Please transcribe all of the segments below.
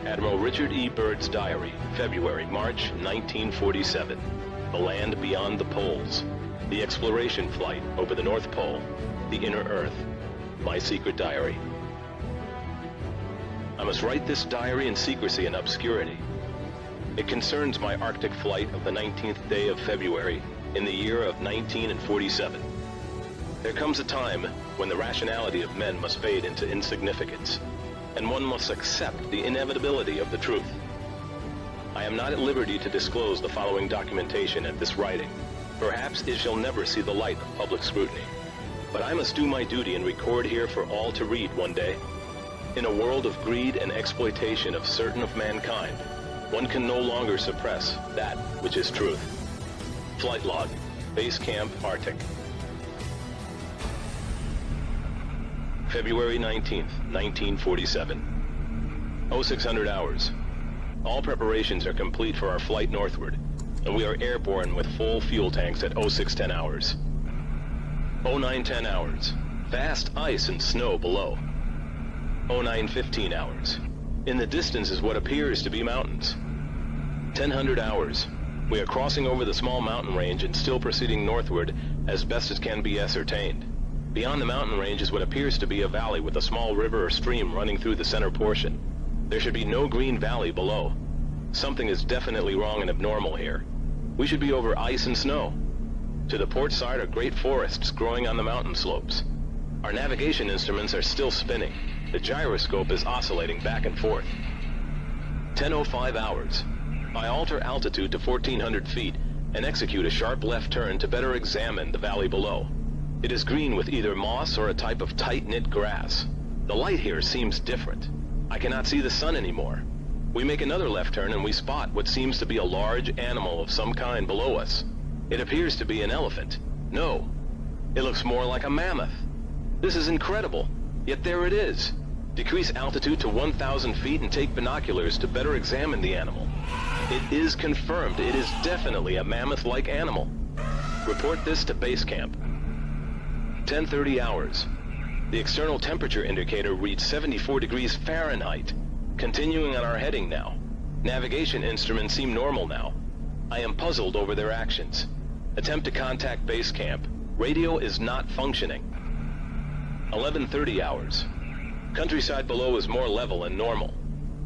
Admiral Richard E. Byrd's diary, February, March 1947. The land beyond the poles. The exploration flight over the North Pole. The inner Earth. My secret diary. I must write this diary in secrecy and obscurity. It concerns my Arctic flight of the 19th day of February in the year of 1947. There comes a time when the rationality of men must fade into insignificance, and one must accept the inevitability of the truth. I am not at liberty to disclose the following documentation at this writing. Perhaps it shall never see the light of public scrutiny. But I must do my duty and record here for all to read one day. In a world of greed and exploitation of certain of mankind, one can no longer suppress that which is truth. Flight log, Base Camp Arctic. February 19th, 1947. 0600 hours. All preparations are complete for our flight northward, and we are airborne with full fuel tanks at 0610 hours. 0910 hours. Vast ice and snow below. 0915 hours. In the distance is what appears to be mountains. 1000 hours. We are crossing over the small mountain range and still proceeding northward as best as can be ascertained. Beyond the mountain range is what appears to be a valley with a small river or stream running through the center portion. There should be no green valley below. Something is definitely wrong and abnormal here. We should be over ice and snow. To the port side are great forests growing on the mountain slopes. Our navigation instruments are still spinning. The gyroscope is oscillating back and forth. 10:05 hours. I alter altitude to 1400 feet and execute a sharp left turn to better examine the valley below. It is green with either moss or a type of tight-knit grass. The light here seems different. I cannot see the sun anymore. We make another left turn and we spot what seems to be a large animal of some kind below us. It appears to be an elephant. No, it looks more like a mammoth. This is incredible, yet there it is. Decrease altitude to 1,000 feet and take binoculars to better examine the animal. It is confirmed. It is definitely a mammoth-like animal. Report this to base camp. 10:30 hours. The external temperature indicator reads 74 degrees Fahrenheit. Continuing on our heading now. Navigation instruments seem normal now. I am puzzled over their actions. Attempt to contact base camp. Radio is not functioning. 11:30 hours. Countryside below is more level and normal,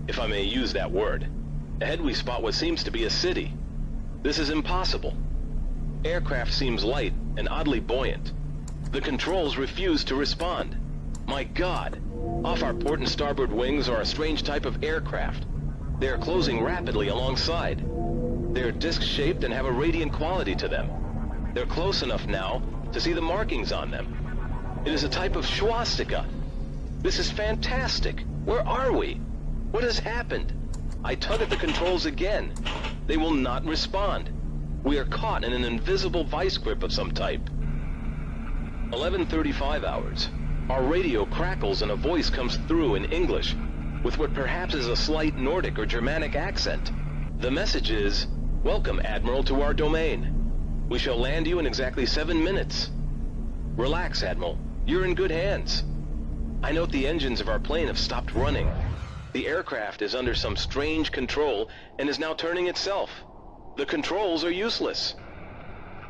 if I may use that word. Ahead we spot what seems to be a city. This is impossible. Aircraft seems light and oddly buoyant. The controls refuse to respond. My God! Off our port and starboard wings are a strange type of aircraft. They are closing rapidly alongside. They are disc-shaped and have a radiant quality to them. They're close enough now to see the markings on them. It is a type of swastika. This is fantastic. Where are we? What has happened? I tug at the controls again. They will not respond. We are caught in an invisible vice grip of some type. 11:35 hours. Our radio crackles and a voice comes through in English, with what perhaps is a slight Nordic or Germanic accent. The message is, "Welcome, Admiral, to our domain. We shall land you in exactly 7 minutes. Relax, Admiral. You're in good hands." I note the engines of our plane have stopped running. The aircraft is under some strange control and is now turning itself. The controls are useless.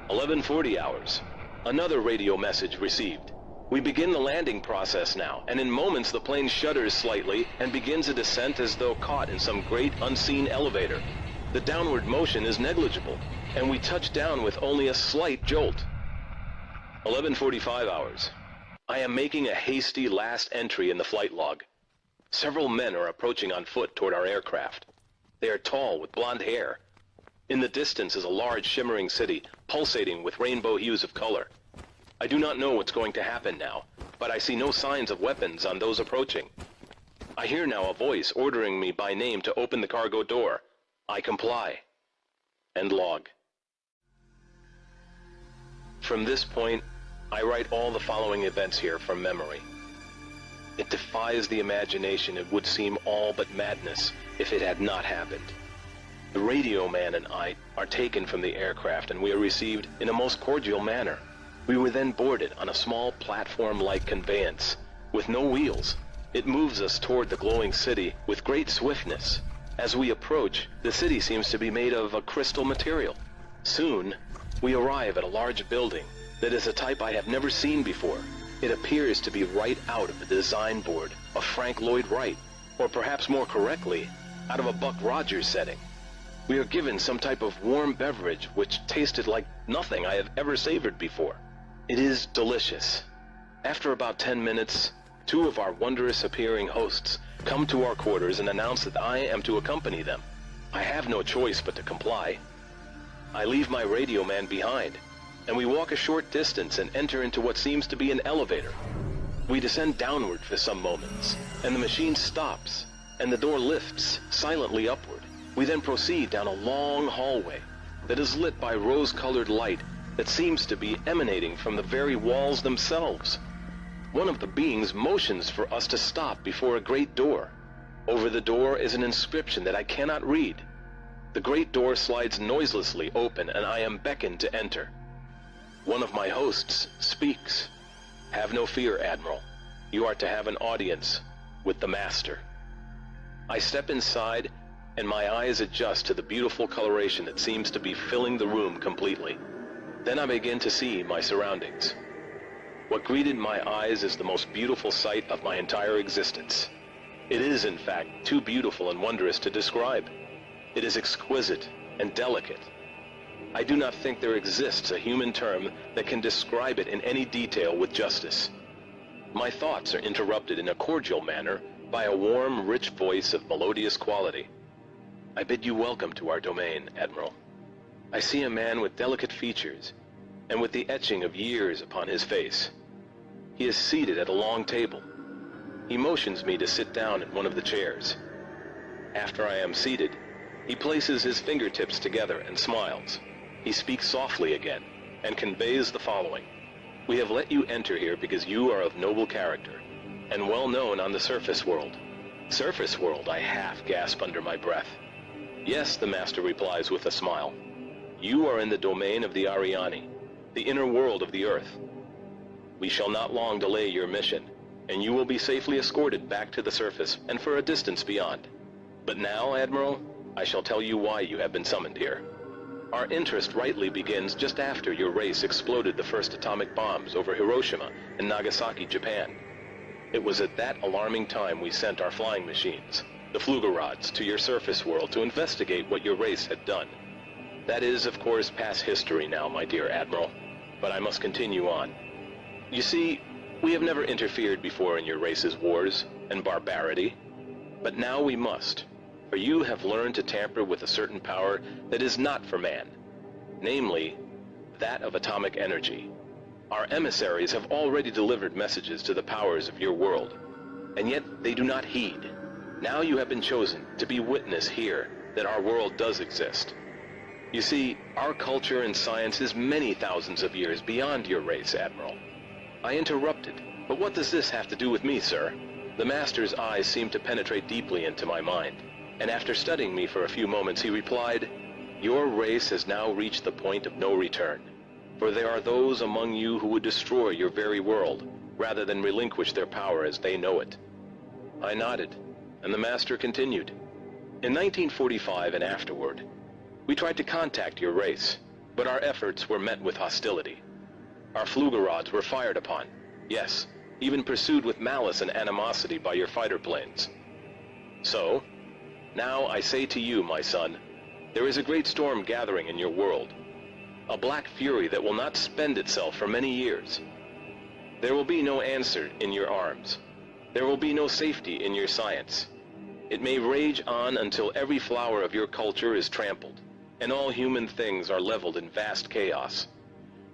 11:40 hours. Another radio message received. We begin the landing process now, and in moments the plane shudders slightly and begins a descent as though caught in some great unseen elevator. The downward motion is negligible, and we touch down with only a slight jolt. 11:45 hours. I am making a hasty last entry in the flight log. Several men are approaching on foot toward our aircraft. They are tall with blonde hair. In the distance is a large shimmering city, pulsating with rainbow hues of color. I do not know what's going to happen now, but I see no signs of weapons on those approaching. I hear now a voice ordering me by name to open the cargo door. I comply. End log. From this point, I write all the following events here from memory. It defies the imagination. It would seem all but madness if it had not happened. The radio man and I are taken from the aircraft, and we are received in a most cordial manner. We were then boarded on a small platform-like conveyance with no wheels. It moves us toward the glowing city with great swiftness. As we approach, the city seems to be made of a crystal material. Soon, we arrive at a large building that is a type I have never seen before. It appears to be right out of the design board of Frank Lloyd Wright, or perhaps more correctly, out of a Buck Rogers setting. We are given some type of warm beverage which tasted like nothing I have ever savored before. It is delicious. After about 10 minutes, two of our wondrous appearing hosts come to our quarters and announce that I am to accompany them. I have no choice but to comply. I leave my radio man behind, and we walk a short distance and enter into what seems to be an elevator. We descend downward for some moments, and the machine stops, and the door lifts silently upward. We then proceed down a long hallway that is lit by rose-colored light that seems to be emanating from the very walls themselves. One of the beings motions for us to stop before a great door. Over the door is an inscription that I cannot read. The great door slides noiselessly open, and I am beckoned to enter. One of my hosts speaks. "Have no fear, Admiral. You are to have an audience with the Master." I step inside, and my eyes adjust to the beautiful coloration that seems to be filling the room completely. Then I begin to see my surroundings. What greeted my eyes is the most beautiful sight of my entire existence. It is, in fact, too beautiful and wondrous to describe. It is exquisite and delicate. I do not think there exists a human term that can describe it in any detail with justice. My thoughts are interrupted in a cordial manner by a warm, rich voice of melodious quality. "I bid you welcome to our domain, Admiral." I see a man with delicate features and with the etching of years upon his face. He is seated at a long table. He motions me to sit down in one of the chairs. After I am seated, he places his fingertips together and smiles. He speaks softly again and conveys the following. "We have let you enter here because you are of noble character and well known on the surface world." "Surface world?" I half gasp under my breath. "Yes," the Master replies with a smile. "You are in the domain of the Ariani, the inner world of the Earth. We shall not long delay your mission, and you will be safely escorted back to the surface and for a distance beyond. But now, Admiral, I shall tell you why you have been summoned here. Our interest rightly begins just after your race exploded the first atomic bombs over Hiroshima and Nagasaki, Japan. It was at that alarming time we sent our flying machines, the Flugerods, to your surface world to investigate what your race had done. That is, of course, past history now, my dear Admiral, but I must continue on. You see, we have never interfered before in your race's wars and barbarity, but now we must. For you have learned to tamper with a certain power that is not for man, namely, that of atomic energy. Our emissaries have already delivered messages to the powers of your world, and yet they do not heed. Now you have been chosen to be witness here that our world does exist. You see, our culture and science is many thousands of years beyond your race, Admiral." I interrupted. "But what does this have to do with me, sir?" The Master's eyes seemed to penetrate deeply into my mind, and after studying me for a few moments he replied, "Your race has now reached the point of no return, for there are those among you who would destroy your very world, rather than relinquish their power as they know it." I nodded, and the Master continued, "In 1945 and afterward, we tried to contact your race, but our efforts were met with hostility. Our Flugerods were fired upon, yes, even pursued with malice and animosity by your fighter planes. So, now I say to you, my son, there is a great storm gathering in your world, a black fury that will not spend itself for many years. There will be no answer in your arms. There will be no safety in your science. It may rage on until every flower of your culture is trampled, and all human things are leveled in vast chaos.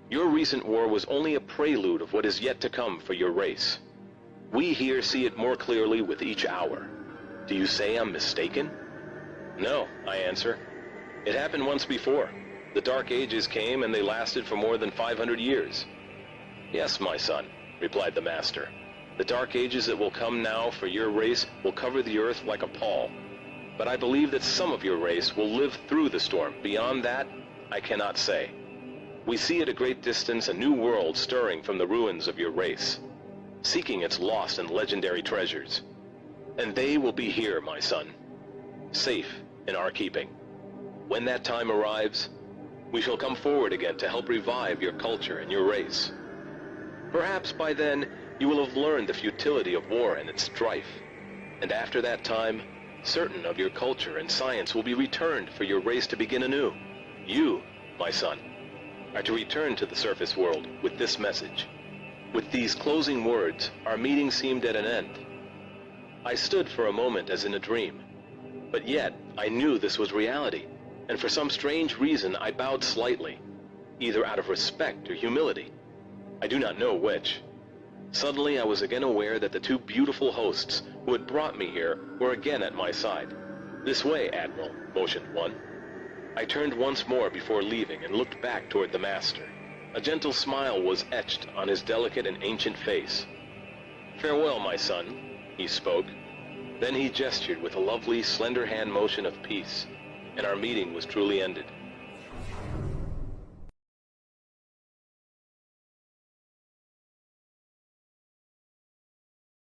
Your recent war was only a prelude of what is yet to come for your race. We here see it more clearly with each hour. Do you say I'm mistaken?" "No," I answer. "It happened once before. The Dark Ages came and they lasted for more than 500 years. "Yes, my son," replied the Master. "The Dark Ages that will come now for your race will cover the earth like a pall. But I believe that some of your race will live through the storm. Beyond that, I cannot say. We see at a great distance a new world stirring from the ruins of your race, seeking its lost and legendary treasures. And they will be here, my son, safe in our keeping. When that time arrives, we shall come forward again to help revive your culture and your race. Perhaps by then, you will have learned the futility of war and its strife. And after that time, certain of your culture and science will be returned for your race to begin anew. You, my son, are to return to the surface world with this message. With these closing words, our meeting seemed at an end. I stood for a moment as in a dream, but yet I knew this was reality, and for some strange reason I bowed slightly, either out of respect or humility. I do not know which. Suddenly I was again aware that the two beautiful hosts who had brought me here were again at my side. "This way, Admiral," motioned one. I turned once more before leaving and looked back toward the master. A gentle smile was etched on his delicate and ancient face. "Farewell, my son," he spoke. Then he gestured with a lovely, slender hand motion of peace, and our meeting was truly ended.